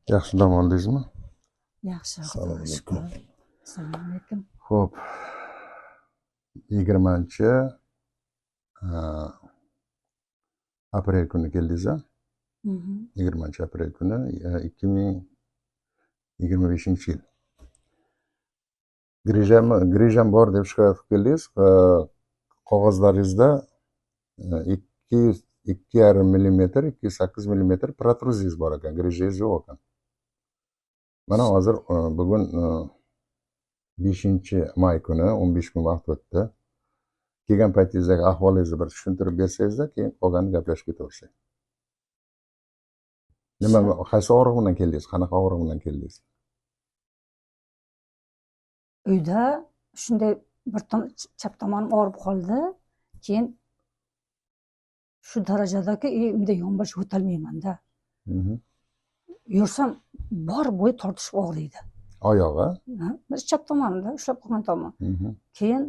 Yaxshi dam oldingizmi? Yaxshi, Assalomu Xudoga alaykum. shukr. Assalomu alaykum. Xo'p, 20 aprel kuni keldingiz. 20 aprel kuni 2025 yil. Grijam bor deb shikoyat qilib keldingiz. Qog'ozlaringizda 2,5 millimetr, 2,8 millimetr protruziyangiz bor ekan, grijangiz yo'q ekan. Mana hozir bugun 5-may kuni 15 kun vaqt o'tdi. Kelgan paytingizdagi ahvolingizni bir tushuntirib bersangiz-da, keyin qolganini gaplashib ketaversak. Nima, qaysi og'riq bilan keldingiz? Qanaqa og'riq bilan keldingiz? Uyda shunday bir chap tomonim og'rib qoldi. Keyin shu darajadaki uyda yonbosh o'tolmayman-da. Yursam bor bo'yi tortishib og'riydi. Oyog'i? Bir chap tomonimda ushlab qolgan tomon. Keyin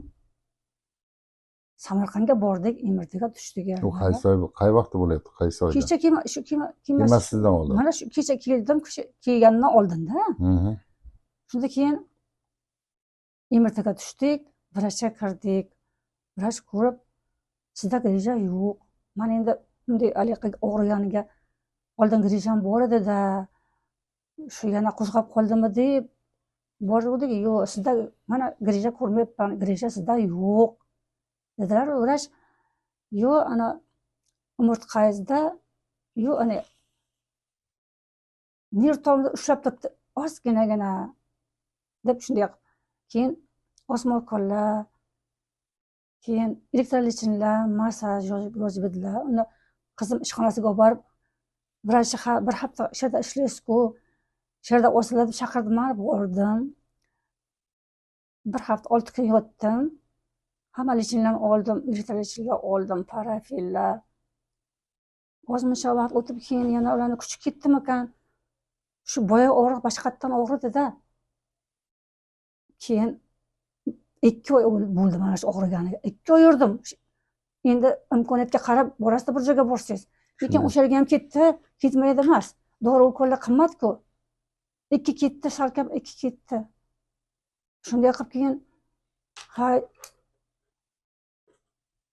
Samarqandga bordik, MRTga tushdik. U qay vaqtda bo'lyapti? Qaysi oyda? Kecha kelmasizdan oldin. Mana shu kecha keldim, kelgandan oldinda. Shunda keyin MRTga tushdik, vrachga kirdik. Vrach ko'rib, sizda grija yo'q. Men endi bunday og'riganiga oldin grijam bor edi-da. Shu yana qo'zg'ab qoldimi deb bordik. Yo'q, sizda mana grija ko'rmayapman, grija sizda yo'q dedilar. Vrach yo'q, ana umurtqangizda yo'q, ana nirtomni ushlab turibdi, ozginagina deb shunday. Keyin osma ukollar, keyin elektrolitchinlar, massaj yozib edilar. Uni qizim ishxonasiga olib borib, vrach bir hafta shu yerda ishlaysiz-ku, shu yerda olsalar deb chaqirdilar, bordim. Bir hafta 6 kun yotdim. Hamma lichinlarni oldim, elektrolitchinlar oldim, parafillar. Ozmuncha vaqt o'tib keyin yana ularni kuchi ketdimi ekan? Shu boya og'riq boshqatdan og'ridi-da. Keyin 2 oy bo'ldi mana shu og'riganiga. 2 oy yurdim. Endi imkoniyatga qarab borasizda bir joyga borsangiz. Lekin o'sha yerga ham ketdi, ketmaydi emas. Dori ukollar qimmat-ku. 2 ketdi, salkam 2 ketdi. Shunday qilib keyin hay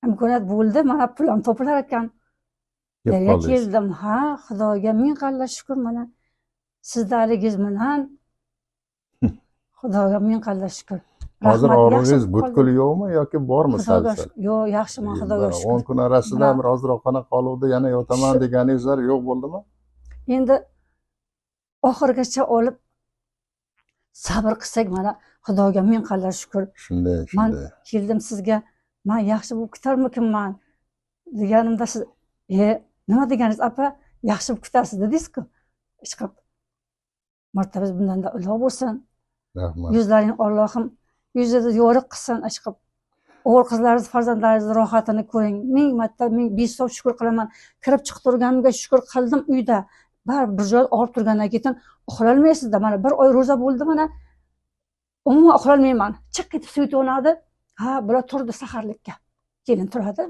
imkoniyat bo'ldi, mana pulim topilar ekan. Yerga keldim. Ha, Xudoga ming qancha shukr, mana sizdaligingiz bilan Xudoga ming qancha shukr. Hozir og'rig'ingiz butkul yo'qmi yoki bormi sal-sal? Yo'q, yaxshiman, Xudoga shukr. 10 kun orasida bir ozroq qoluvdi, yana yotaman deganingizlar yo'q bo'ldimi? Endi oxirigacha olib sabr qilsak, mana Xudoga ming qancha shukr. Shunday. Men keldim sizga, men yaxshi bo'lib kutarmikinman deganimda siz nima deganingiz, apa, yaxshi bo'lib kutasiz dedingiz-ku. Chiqib martabangiz bundan-da ulug' bo'lsin. Rahmat. Yuzlaring Allohim yuzingizni yorug' qilsin. Chiqib o'g'il qizlaringiz, farzandlaringiz rohatini ko'ring. Ming marta, ming behisob shukr qilaman. Kirib chiqib turganimga shukr qildim uyda. Bir joy og'rib turgandan keyin uxlolmaysizda. Mana bir oy ro'za bo'ldi, mana umuman uxlolmayman. Chiq ketib suv to'nadi. Ha, bular turdi saharlikka. Kelin turadi.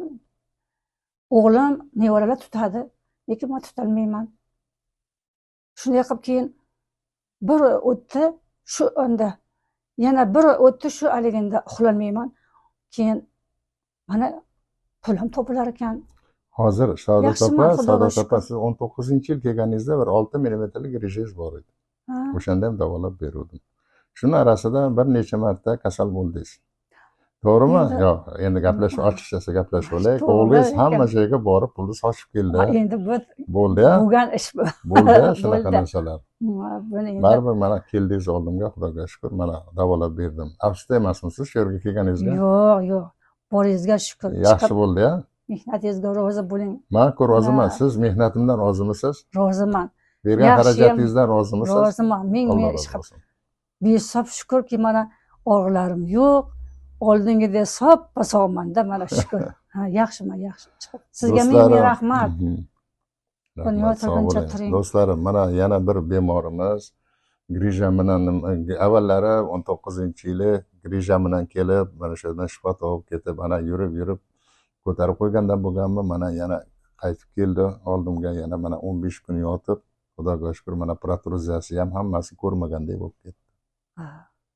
O'g'lim, nevaralar tutadi. Lekin men tutolmayman. Shunday qilib keyin bir o'tdi, shu onda yana bir o'tdi, shu aliginda uxlolmayman. Keyin mana pulim topilar ekan. Hozir Saodat opa, siz 19-yil kelganingizda bir 6 millimetrlik grijangiz bor edi. O'shanda ham davolab berdim. Shuni arasida bir necha marta kasal bo'ldingiz. To'g'rimi? Yo'q, endi gaplashib, ochiqchasi gaplashib olaylik. O'g'lingiz hamma joyga borib pulni sochib keldi. Endi bo'ldi-ya. Bo'lgan ish bu. Bo'ldi shunaqa narsalar. Baribir mana keldingiz oldimga, Xudoga shukr, mana davolab berdim. Afsusda emasmisiz shu yerga kelganingizga? Yo'q. Boringizga shukr. Yaxshi bo'ldi-ya. Mehnatingizga rozi bo'ling. Men-ku roziman. Siz mehnatimdan rozimisiz? Roziman. Bergan xarajatingizdan rozimisiz? Roziman. Ming behisob shukrki, mana og'riqlarim yo'q. Oldingidek soppa-sog'man-da, mana shukr. Ha, yaxshiman, yaxshi. Sizga ming rahmat. Do'stlarim, mana yana bir bemorimiz grijam bilan avvallari 19-yili grijam bilan kelib, mana shu yerdan shifo topib ketib, mana yurib ko'tarib qo'ygandan bo'lganmi, mana yana qaytib keldi oldimga, yana mana 15 kun yotib, xudoga shukur mana protruziyasi ham hammasi ko'rmagandek bo'lib ketdi. Ha,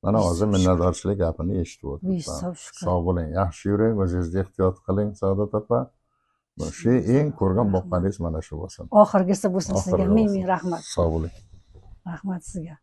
Mana hozir minnatdorchilik gapini eshitib o'tiribman. behisob shukur. Sog' bo'ling, yaxshi yuring, o'zingizni ehtiyot qiling, Saodat opa. Shu eng ko'rgan boqqaningiz mana shu bo'lsin. Oxirgisi bo'lsin sizga. Oxirgi Ming bo'lsin. ming rahmat. Sog' bo'ling. Rahmat sizga.